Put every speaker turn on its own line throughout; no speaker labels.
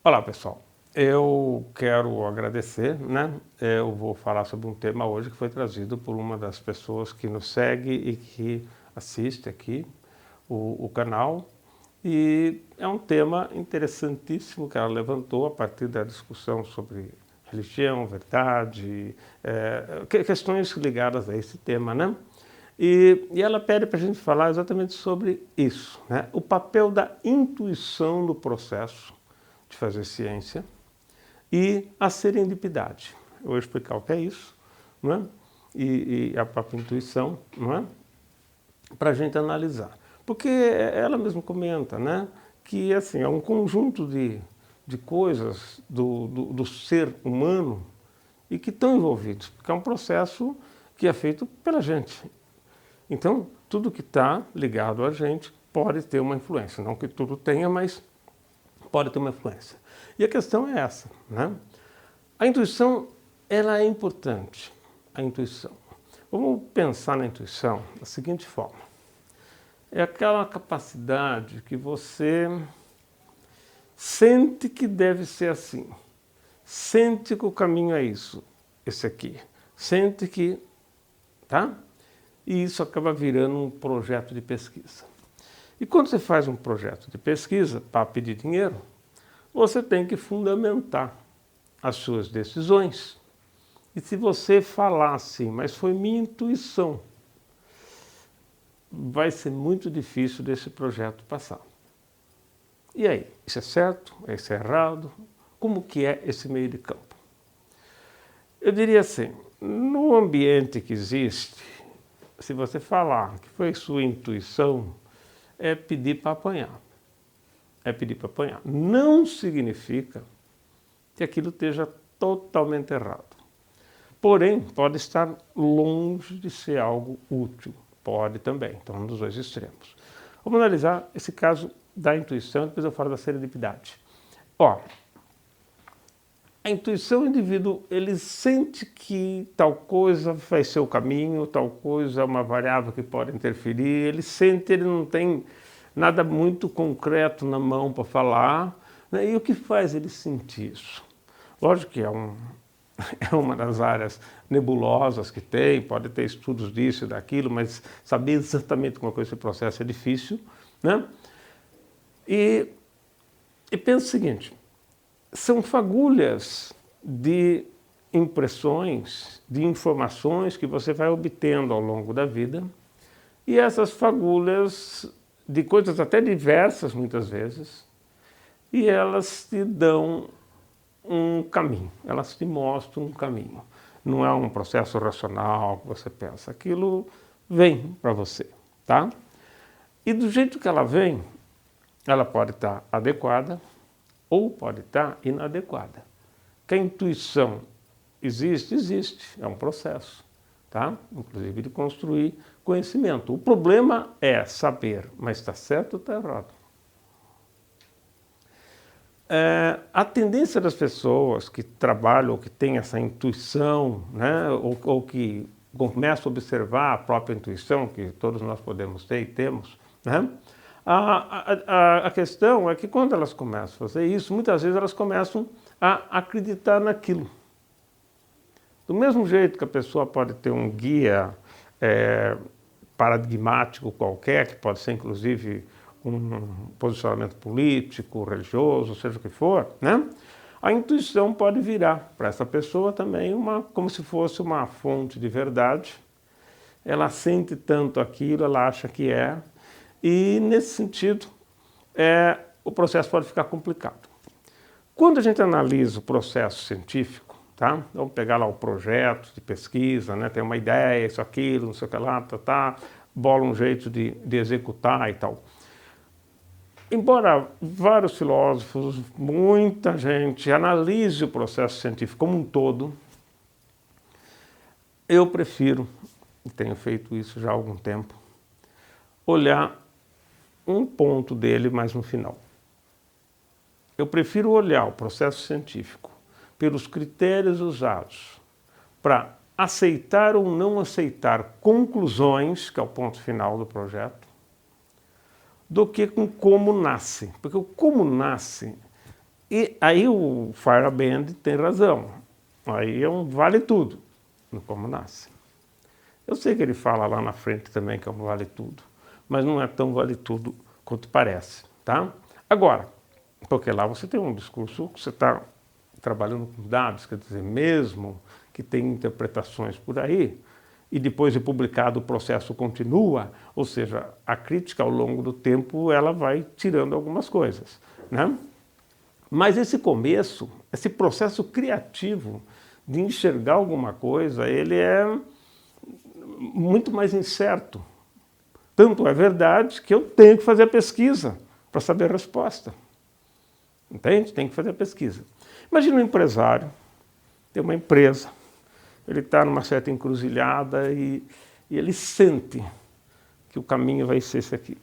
Olá, pessoal. Eu quero agradecer, né? Eu vou falar sobre um tema hoje que foi trazido por uma das pessoas que nos segue e que assiste aqui o canal. E é um tema interessantíssimo que ela levantou a partir da discussão sobre religião, verdade, questões ligadas a esse tema, né? E ela pede para a gente falar exatamente sobre isso, né? O papel da intuição no processo de fazer ciência e a serendipidade. Eu vou explicar o que é isso, não é? E a própria intuição, não é? Para a gente analisar. Porque ela mesma comenta, né, que assim, é um conjunto de coisas do ser humano e que estão envolvidos, porque é um processo que é feito pela gente. Então, tudo que está ligado a gente pode ter uma influência. Não que tudo tenha, mas pode ter uma influência. E a questão é essa, né? A intuição, ela é importante, a intuição. Vamos pensar na intuição da seguinte forma. É aquela capacidade que você sente que deve ser assim. Sente que o caminho é isso, esse aqui. Sente que, tá? E isso acaba virando um projeto de pesquisa. E quando você faz um projeto de pesquisa para pedir dinheiro, você tem que fundamentar as suas decisões. E se você falar assim, mas foi minha intuição, vai ser muito difícil desse projeto passar. E aí, isso é certo? Isso é errado? Como que é esse meio de campo? Eu diria assim, no ambiente que existe, se você falar que foi sua intuição, é pedir para apanhar. É pedir para apanhar. Não significa que aquilo esteja totalmente errado. Porém, pode estar longe de ser algo útil. Pode também, então um dos dois extremos. Vamos analisar esse caso da intuição, depois eu falo da serendipidade. Ó, a intuição, o indivíduo, ele sente que tal coisa vai ser o caminho, tal coisa é uma variável que pode interferir, ele sente, ele não tem nada muito concreto na mão para falar, né? E o que faz ele sentir isso? Lógico que é uma das áreas nebulosas que tem, pode ter estudos disso e daquilo, mas saber exatamente como é que esse processo é difícil, né? E pensa o seguinte, são fagulhas de impressões, de informações que você vai obtendo ao longo da vida, e essas fagulhas de coisas até diversas muitas vezes, e elas te dão um caminho, elas te mostram um caminho. Não é um processo racional que você pensa, aquilo vem para você, tá? E do jeito que ela vem, ela pode estar adequada ou pode estar inadequada. Que a intuição existe, existe, é um processo, tá? Inclusive de construir conhecimento. O problema é saber, mas está certo ou está errado. A tendência das pessoas que trabalham ou que têm essa intuição, né, ou que começam a observar a própria intuição, que todos nós podemos ter e temos, né, a questão é que quando elas começam a fazer isso, muitas vezes elas começam a acreditar naquilo. Do mesmo jeito que a pessoa pode ter um guia paradigmático qualquer, que pode ser inclusive um posicionamento político, religioso, seja o que for, né? A intuição pode virar para essa pessoa também como se fosse uma fonte de verdade. Ela sente tanto aquilo, ela acha que é, e nesse sentido o processo pode ficar complicado. Quando a gente analisa o processo científico, tá? Vamos pegar lá o projeto de pesquisa, né? Tem uma ideia, isso, aquilo, não sei o que lá, bola um jeito de executar e tal. Embora vários filósofos, muita gente analise o processo científico como um todo, eu prefiro, e tenho feito isso já há algum tempo, olhar um ponto dele mais no final. Eu prefiro olhar o processo científico pelos critérios usados para aceitar ou não aceitar conclusões, que é o ponto final do projeto, do que com como nasce. Porque o como nasce, E aí o Feyerabend tem razão. Aí é um vale tudo no Como Nasce. Eu sei que ele fala lá na frente também que é um vale tudo, mas não é tão vale tudo quanto parece, tá? Agora, porque lá você tem um discurso que você está trabalhando com dados, quer dizer, mesmo que tem interpretações por aí, e depois de publicado o processo continua, ou seja, a crítica ao longo do tempo ela vai tirando algumas coisas, né? Mas esse começo, esse processo criativo de enxergar alguma coisa, ele é muito mais incerto. Tanto é verdade que eu tenho que fazer a pesquisa para saber a resposta. Entende? Tem que fazer a pesquisa. Imagina um empresário, tem uma empresa, ele está numa certa encruzilhada e ele sente que o caminho vai ser esse aqui.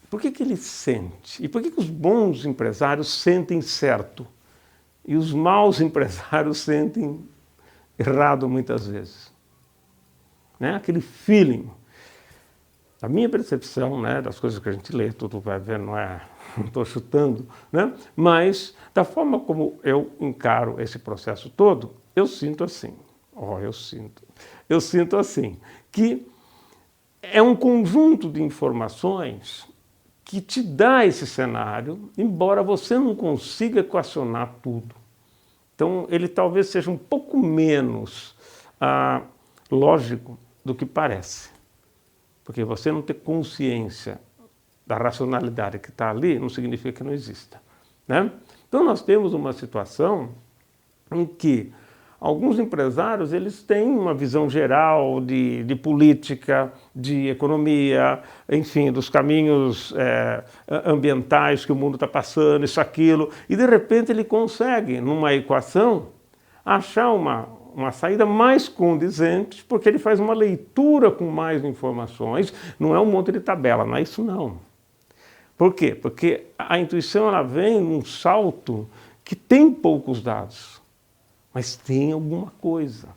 Por que ele sente? E por que os bons empresários sentem certo e os maus empresários sentem errado muitas vezes? Né? Aquele feeling. A minha percepção, né, das coisas que a gente lê, tudo vai ver, não estou chutando, né? Mas da forma como eu encaro esse processo todo, eu sinto assim. Eu sinto assim, que é um conjunto de informações que te dá esse cenário, embora você não consiga equacionar tudo. Então, ele talvez seja um pouco menos lógico do que parece. Porque você não ter consciência da racionalidade que está ali não significa que não exista, né? Então, nós temos uma situação em que alguns empresários eles têm uma visão geral de política, de economia, enfim, dos caminhos ambientais que o mundo está passando, isso, aquilo, e de repente ele consegue, numa equação, achar uma saída mais condizente, porque ele faz uma leitura com mais informações, não é um monte de tabela, não é isso não. Por quê? Porque a intuição ela vem num salto que tem poucos dados, mas tem alguma coisa.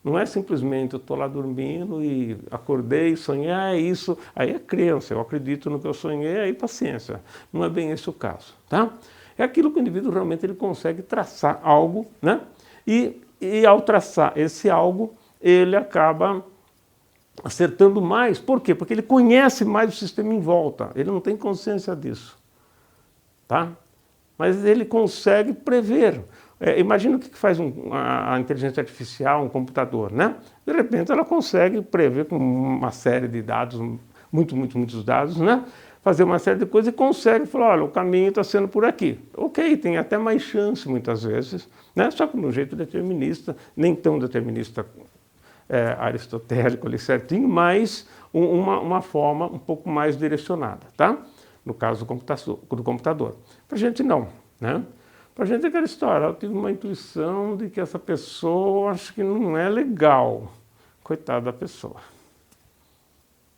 Não é simplesmente eu estou lá dormindo e acordei, sonhei, é isso, aí é crença, eu acredito no que eu sonhei, aí paciência. Não é bem esse o caso, tá? É aquilo que o indivíduo realmente ele consegue traçar algo, né? E ao traçar esse algo, ele acaba acertando mais. Por quê? Porque ele conhece mais o sistema em volta, ele não tem consciência disso, tá? Mas ele consegue prever. Imagina o que faz a inteligência artificial, um computador, né? De repente ela consegue prever com uma série de dados, muitos dados, né? Fazer uma série de coisas e consegue falar, olha, o caminho está sendo por aqui. Ok, tem até mais chance muitas vezes, né? Só que de um jeito determinista, nem tão determinista aristotélico ali certinho, mas uma forma um pouco mais direcionada, tá? No caso do computador. Para a gente não, né? Para a gente é aquela história, eu tive uma intuição de que essa pessoa acho que não é legal. Coitada da pessoa.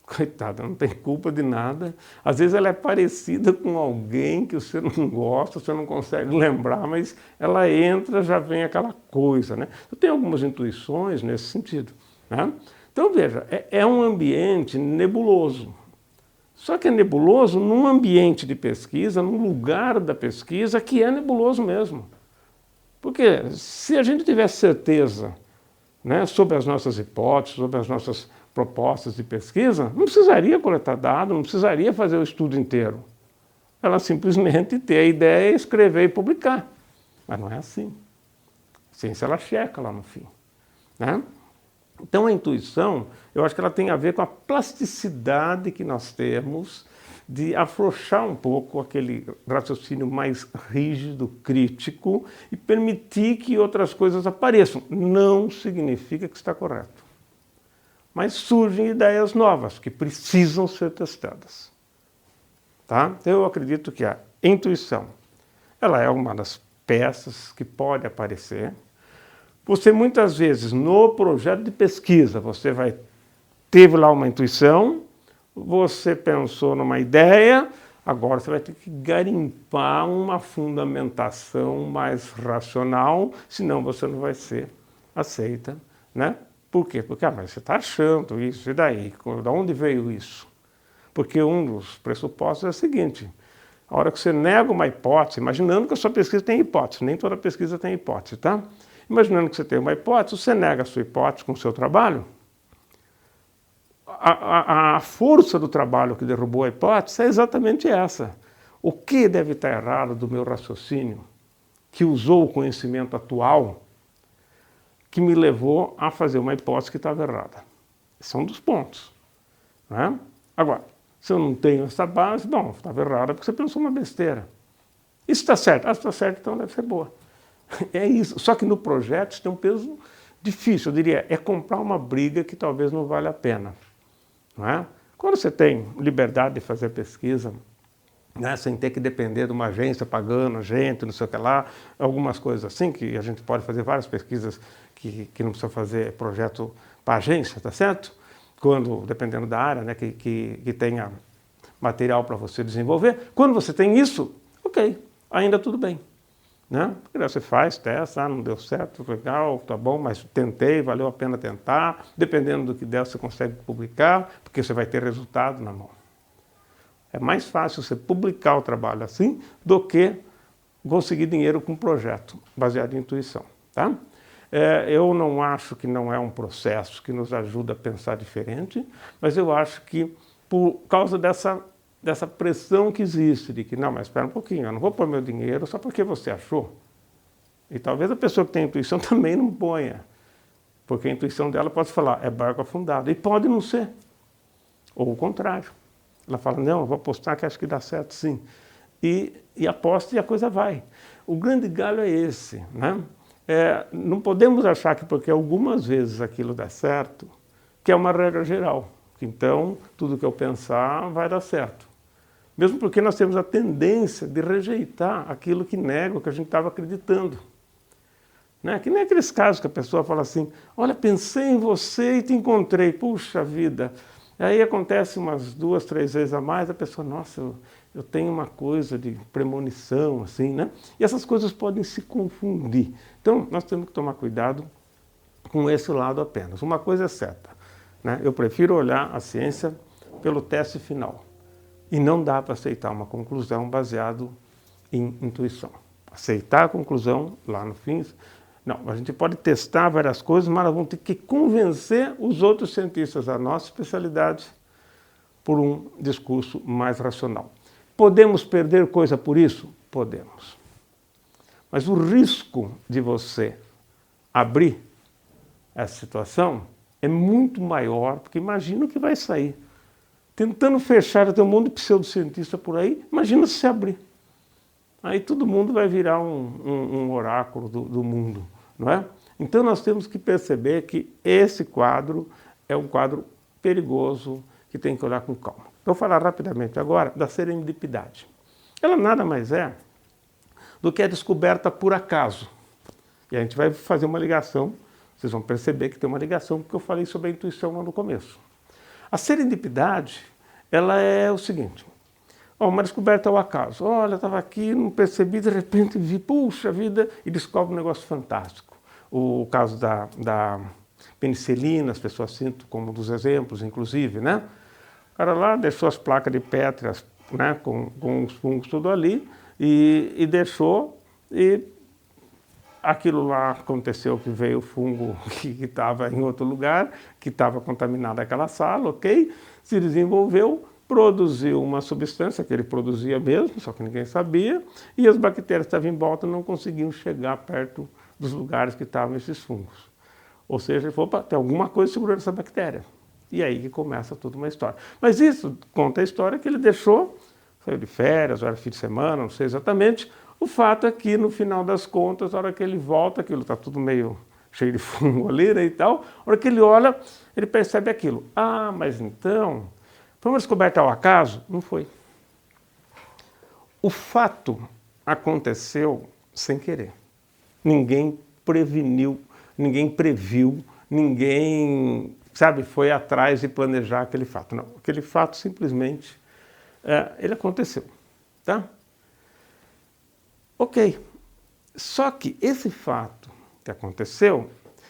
Coitada, não tem culpa de nada. Às vezes ela é parecida com alguém que você não gosta, você não consegue lembrar, mas ela entra, já vem aquela coisa, né? Eu tenho algumas intuições nesse sentido, né? Então, veja, é um ambiente nebuloso. Só que é nebuloso num ambiente de pesquisa, num lugar da pesquisa que é nebuloso mesmo. Porque se a gente tivesse certeza, né, sobre as nossas hipóteses, sobre as nossas propostas de pesquisa, não precisaria coletar dados, não precisaria fazer o estudo inteiro. Ela simplesmente ter a ideia, escrever e publicar. Mas não é assim. A ciência ela checa lá no fim, né? Então a intuição, eu acho que ela tem a ver com a plasticidade que nós temos de afrouxar um pouco aquele raciocínio mais rígido, crítico e permitir que outras coisas apareçam. Não significa que está correto. Mas surgem ideias novas que precisam ser testadas. Tá? Eu acredito que a intuição, ela é uma das peças que pode aparecer. Você muitas vezes, no projeto de pesquisa, teve lá uma intuição, você pensou numa ideia, agora você vai ter que garimpar uma fundamentação mais racional, senão você não vai ser aceita, né? Por quê? Porque mas você está achando isso, e daí? De onde veio isso? Porque um dos pressupostos é o seguinte, A hora que você nega uma hipótese, imaginando que a sua pesquisa tem hipótese, nem toda pesquisa tem hipótese, tá? Imaginando que você tem uma hipótese, você nega a sua hipótese com o seu trabalho, a força do trabalho que derrubou a hipótese é exatamente essa. O que deve estar errado do meu raciocínio, que usou o conhecimento atual, que me levou a fazer uma hipótese que estava errada? Esse é um dos pontos, né? Agora, se eu não tenho essa base, bom, estava errada porque você pensou uma besteira. Isso está certo? Ah, se está certo, então deve ser boa. É isso. Só que no projeto isso tem um peso difícil, eu diria, é comprar uma briga que talvez não vale a pena. Não é? Quando você tem liberdade de fazer pesquisa, né, sem ter que depender de uma agência pagando gente, não sei o que lá, algumas coisas assim, que a gente pode fazer várias pesquisas que não precisa fazer projeto para agência, tá certo? Quando, dependendo da área, né, que tenha material para você desenvolver. Quando você tem isso, ok, ainda tudo bem. Né? Porque daí você faz, testa, não deu certo, legal, tá bom, mas tentei, valeu a pena tentar. Dependendo do que der, você consegue publicar, porque você vai ter resultado na mão. É mais fácil você publicar o trabalho assim do que conseguir dinheiro com um projeto baseado em intuição. Tá? Eu não acho que não é um processo que nos ajuda a pensar diferente, mas eu acho que por causa dessa pressão que existe, de que, não, mas espera um pouquinho, eu não vou pôr meu dinheiro só porque você achou. E talvez a pessoa que tem intuição também não ponha, porque a intuição dela pode falar, é barco afundado, e pode não ser. Ou o contrário. Ela fala, não, eu vou apostar que acho que dá certo sim. E aposta e a coisa vai. O grande galho é esse, né? Não podemos achar que porque algumas vezes aquilo dá certo, que é uma regra geral. Então, tudo que eu pensar vai dar certo. Mesmo porque nós temos a tendência de rejeitar aquilo que nega o que a gente estava acreditando. Né? Que nem aqueles casos que a pessoa fala assim, olha, pensei em você e te encontrei, puxa vida. Aí acontece umas 2, 3 vezes a mais, a pessoa, nossa, eu tenho uma coisa de premonição, assim, né? E essas coisas podem se confundir. Então, nós temos que tomar cuidado com esse lado apenas. Uma coisa é certa, né? Eu prefiro olhar a ciência pelo teste final. E não dá para aceitar uma conclusão baseada em intuição. Aceitar a conclusão lá no fim, não, a gente pode testar várias coisas, mas nós vamos ter que convencer os outros cientistas da nossa especialidade por um discurso mais racional. Podemos perder coisa por isso? Podemos. Mas o risco de você abrir essa situação é muito maior, porque imagina o que vai sair. Tentando fechar, tem um monte de pseudocientista por aí, imagina se abrir. Aí todo mundo vai virar um oráculo do mundo, não é? Então nós temos que perceber que esse quadro é um quadro perigoso que tem que olhar com calma. Vou falar rapidamente agora da serendipidade. Ela nada mais é do que a descoberta por acaso. E a gente vai fazer uma ligação, vocês vão perceber que tem uma ligação, porque eu falei sobre a intuição lá no começo. A serendipidade, ela é o seguinte, uma descoberta ao acaso. Olha, eu estava aqui, não percebi, de repente vi, puxa vida, e descobre um negócio fantástico. O caso da penicilina, as pessoas citam como um dos exemplos, inclusive, né? O cara lá deixou as placas de Petri, né, com os fungos tudo ali, e deixou, e aquilo lá aconteceu que veio o fungo que estava em outro lugar, que estava contaminado aquela sala, ok? Se desenvolveu, produziu uma substância que ele produzia mesmo, só que ninguém sabia, e as bactérias que estavam em volta não conseguiam chegar perto dos lugares que estavam esses fungos. Ou seja, ele falou, tem alguma coisa segurando essa bactéria. E aí que começa toda uma história. Mas isso conta a história que ele deixou, saiu de férias, ou era fim de semana, não sei exatamente. O fato é que, no final das contas, na hora que ele volta, aquilo está tudo meio cheio de fungo ali, né, e tal, na hora que ele olha, ele percebe aquilo. Ah, mas então, foi uma descoberta ao acaso? Não foi. O fato aconteceu sem querer. Ninguém preveniu, ninguém previu, ninguém, sabe, foi atrás de planejar aquele fato. Não, aquele fato simplesmente, ele aconteceu, tá? Ok, só que esse fato que aconteceu,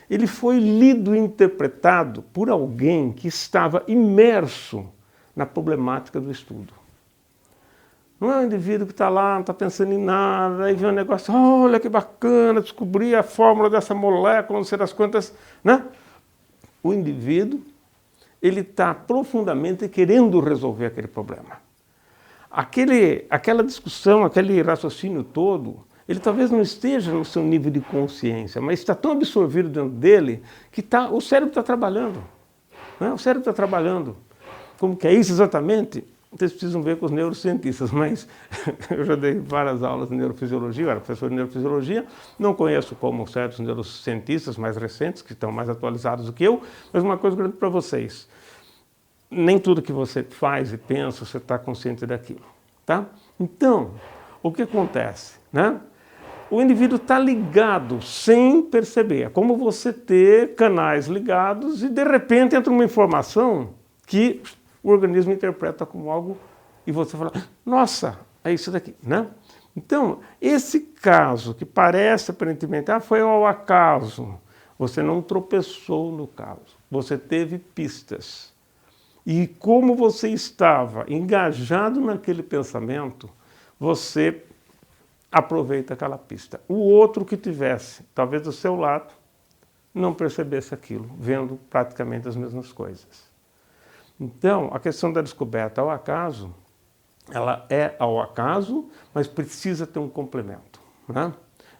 ele foi lido e interpretado por alguém que estava imerso na problemática do estudo. Não é um indivíduo que está lá, não está pensando em nada, aí vê um negócio, olha que bacana, descobri a fórmula dessa molécula, não sei das quantas, né? O indivíduo, ele está profundamente querendo resolver aquele problema. Aquela discussão, aquele raciocínio todo, ele talvez não esteja no seu nível de consciência, mas está tão absorvido dentro dele que o cérebro está trabalhando. Né? O cérebro está trabalhando. Como que é isso exatamente? Vocês precisam ver com os neurocientistas, mas eu já dei várias aulas de neurofisiologia, eu era professor de neurofisiologia, não conheço como certos neurocientistas mais recentes, que estão mais atualizados do que eu, mas uma coisa grande para vocês, nem tudo que você faz e pensa, você está consciente daquilo, tá? Então, o que acontece, né? O indivíduo está ligado sem perceber, é como você ter canais ligados e de repente entra uma informação que o organismo interpreta como algo e você fala, nossa, é isso daqui, né? Então, esse caso que parece aparentemente, foi ao acaso, você não tropeçou no caso, você teve pistas. E como você estava engajado naquele pensamento, você aproveita aquela pista. O outro que tivesse, talvez do seu lado, não percebesse aquilo, vendo praticamente as mesmas coisas. Então, a questão da descoberta ao acaso, ela é ao acaso, mas precisa ter um complemento, né?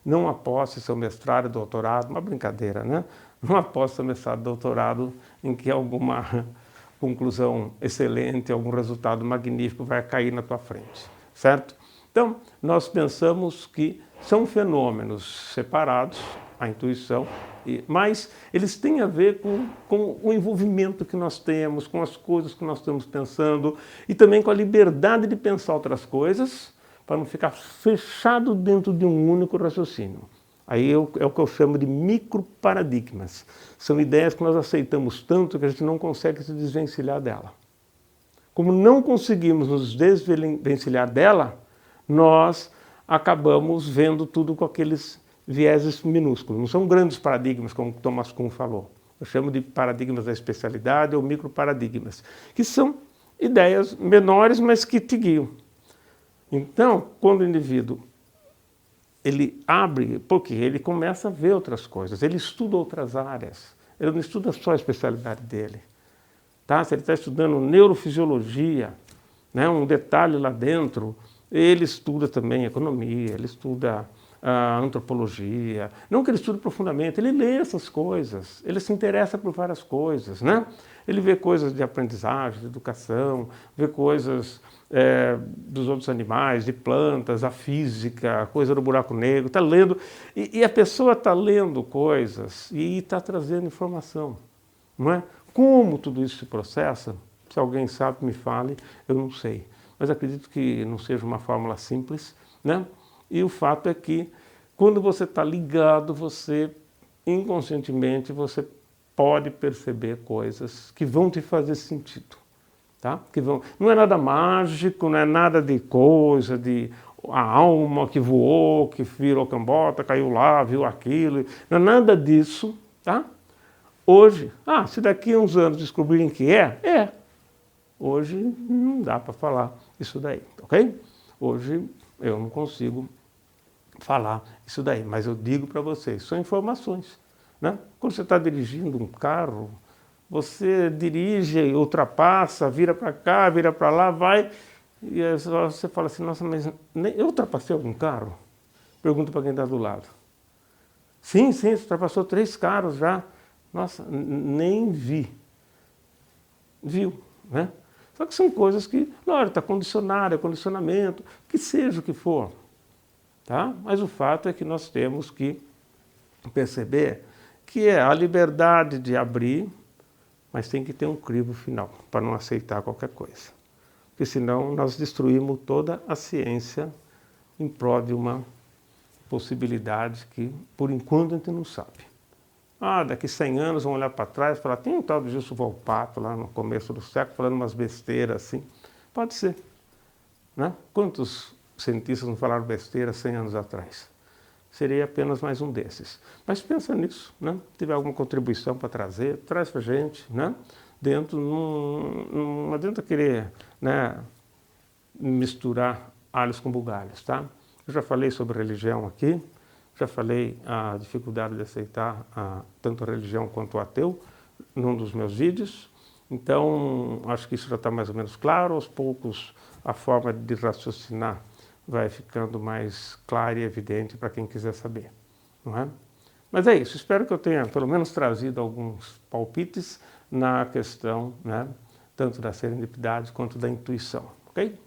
Não aposte seu mestrado e doutorado, uma brincadeira, né? Não aposte seu mestrado e doutorado em que alguma conclusão excelente, algum resultado magnífico vai cair na tua frente, certo? Então, nós pensamos que são fenômenos separados, a intuição, mas eles têm a ver com o envolvimento que nós temos, com as coisas que nós estamos pensando e também com a liberdade de pensar outras coisas para não ficar fechado dentro de um único raciocínio. Aí é o que eu chamo de microparadigmas. São ideias que nós aceitamos tanto que a gente não consegue se desvencilhar dela. Como não conseguimos nos desvencilhar dela, nós acabamos vendo tudo com aqueles vieses minúsculos. Não são grandes paradigmas, como Thomas Kuhn falou. Eu chamo de paradigmas da especialidade ou microparadigmas, que são ideias menores, mas que te guiam. Então, quando o indivíduo ele abre, porque ele começa a ver outras coisas, ele estuda outras áreas, ele não estuda só a especialidade dele. Tá? Se ele está estudando neurofisiologia, né, um detalhe lá dentro, ele estuda também economia, ele estuda a antropologia, não que ele estude profundamente, ele lê essas coisas, ele se interessa por várias coisas, né? Ele vê coisas de aprendizagem, de educação, vê coisas dos outros animais, de plantas, a física, a coisa do buraco negro, está lendo, e a pessoa está lendo coisas e está trazendo informação, não é? Como tudo isso se processa, se alguém sabe, me fale, eu não sei, mas acredito que não seja uma fórmula simples, né? E o fato é que, quando você está ligado, você, inconscientemente, você pode perceber coisas que vão te fazer sentido. Tá? Não é nada mágico, não é nada de coisa, de a alma que voou, que virou cambota, caiu lá, viu aquilo. Não é nada disso. Tá? Hoje, se daqui a uns anos descobrirem que é. Hoje não dá para falar isso daí, ok? Hoje eu não consigo falar isso daí, mas eu digo para vocês, são informações, né? Quando você está dirigindo um carro, você dirige, ultrapassa, vira para cá, vira para lá, vai, e você fala assim, nossa, mas eu ultrapassei algum carro? Pergunta para quem está do lado. Sim, você ultrapassou 3 carros já. Nossa, nem vi. Viu, né? Só que são coisas que, na hora está condicionado, é condicionamento, que seja o que for. Tá? Mas o fato é que nós temos que perceber que é a liberdade de abrir, mas tem que ter um crivo final, para não aceitar qualquer coisa. Porque senão nós destruímos toda a ciência em prol de uma possibilidade que, por enquanto, a gente não sabe. Daqui 100 anos vão olhar para trás e falar, tem um tal de Gilson Volpato lá no começo do século falando umas besteiras assim. Pode ser. Né? Quantos cientistas não falaram besteira 100 anos atrás? Seria apenas mais um desses. Mas pensa nisso, né? Se tiver alguma contribuição para trazer, traz para a gente, né? Não adianta querer, né, misturar alhos com bugalhos, tá? Eu já falei sobre religião aqui, já falei a dificuldade de aceitar tanto a religião quanto o ateu num dos meus vídeos. Então, acho que isso já está mais ou menos claro. Aos poucos, a forma de raciocinar vai ficando mais clara e evidente para quem quiser saber, não é? Mas é isso, espero que eu tenha pelo menos trazido alguns palpites na questão, né, tanto da serendipidade quanto da intuição, ok?